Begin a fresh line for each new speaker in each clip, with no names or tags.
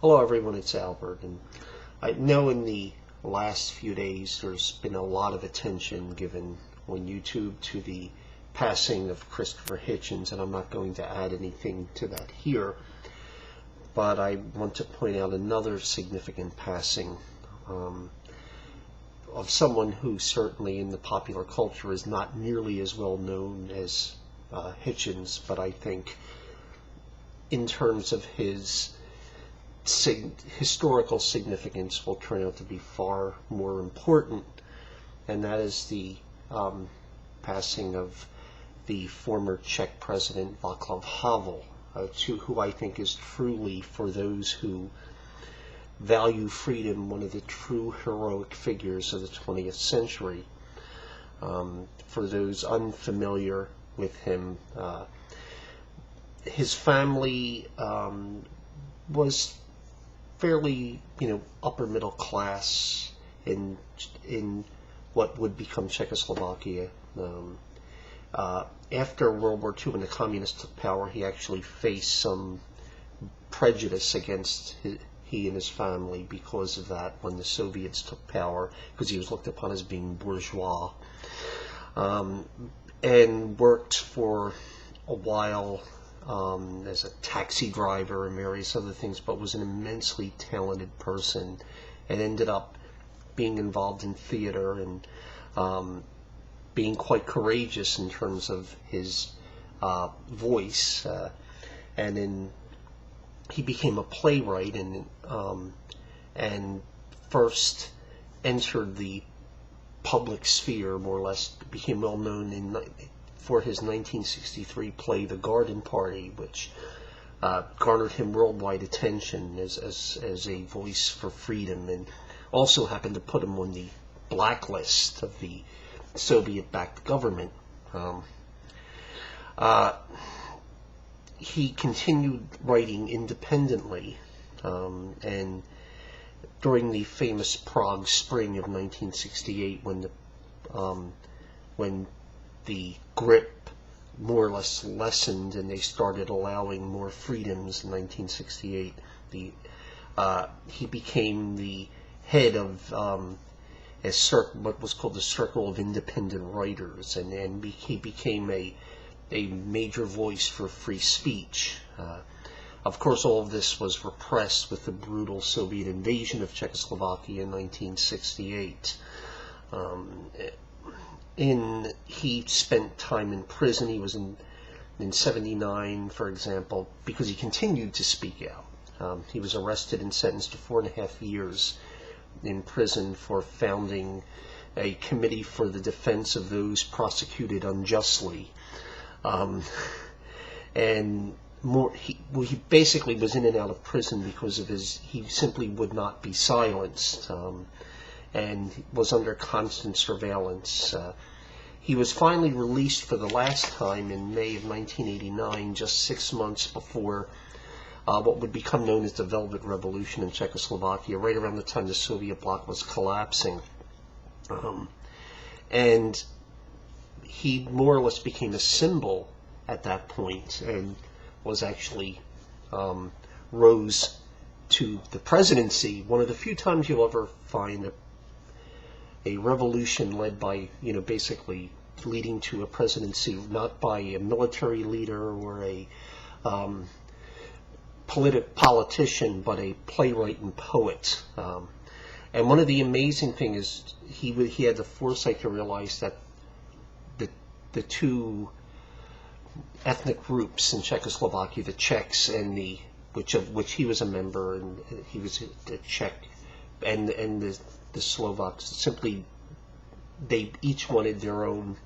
Hello everyone, it's Albert, and I know in the last few days there's been a lot of attention given on YouTube to the passing of Christopher Hitchens, and I'm not going to add anything to that here, but I want to point out another significant passing of someone who certainly in the popular culture is not nearly as well known as Hitchens, but I think in terms of his historical significance will turn out to be far more important, and that is the passing of the former Czech president Vaclav Havel, who I think is truly, for those who value freedom, one of the true heroic figures of the 20th century. For those unfamiliar with him, his family was fairly, upper middle class in what would become Czechoslovakia. After World War II, when the communists took power, he actually faced some prejudice against he and his family because of that when the Soviets took power, because he was looked upon as being bourgeois, and worked for a while as a taxi driver and various other things, but was an immensely talented person and ended up being involved in theater and being quite courageous in terms of his voice, and then he became a playwright and first entered the public sphere, more or less, became well known for his 1963 play The Garden Party, which garnered him worldwide attention as a voice for freedom, and also happened to put him on the blacklist of the Soviet-backed government. He continued writing independently, and during the famous Prague Spring of 1968, when the grip more or less lessened and they started allowing more freedoms in 1968, he became the head of what was called the Circle of Independent Writers, and he became a major voice for free speech. Of course, all of this was repressed with the brutal Soviet invasion of Czechoslovakia in 1968. He spent time in prison. He was in 79, for example, because he continued to speak out. He was arrested and sentenced to 4.5 years in prison for founding a committee for the defense of those prosecuted unjustly. And he basically was in and out of prison because of he simply would not be silenced, and was under constant surveillance. He was finally released for the last time in May of 1989, just 6 months before what would become known as the Velvet Revolution in Czechoslovakia, right around the time the Soviet bloc was collapsing. And he more or less became a symbol at that point, and was actually rose to the presidency. One of the few times you'll ever find a revolution led by, basically leading to a presidency, not by a military leader or a politician, but a playwright and poet. And one of the amazing things is he had the foresight to realize that the two ethnic groups in Czechoslovakia, the Czechs and of which he was a member, and he was a Czech, and the Slovaks, simply they each wanted their own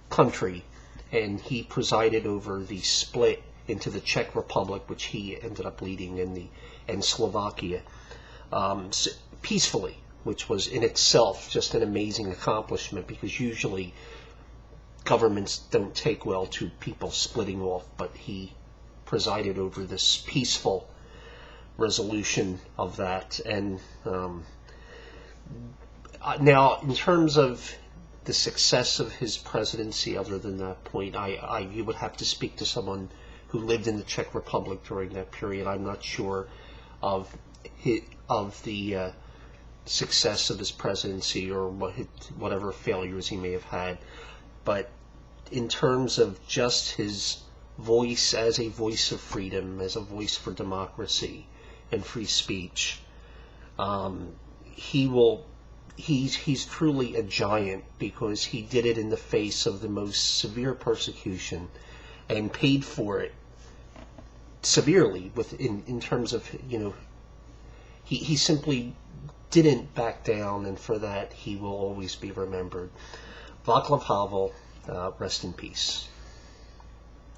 country, and he presided over the split into the Czech Republic, which he ended up leading, and Slovakia, peacefully, which was in itself just an amazing accomplishment, because usually governments don't take well to people splitting off, but he presided over this peaceful resolution of that. And now, in terms of the success of his presidency, other than that point, you would have to speak to someone who lived in the Czech Republic during that period. I'm not sure of of the success of his presidency, or whatever failures he may have had. But in terms of just his voice as a voice of freedom, as a voice for democracy and free speech, he's truly a giant, because he did it in the face of the most severe persecution and paid for it severely in terms of, he simply didn't back down, and for that he will always be remembered. Vaclav Havel, rest in peace.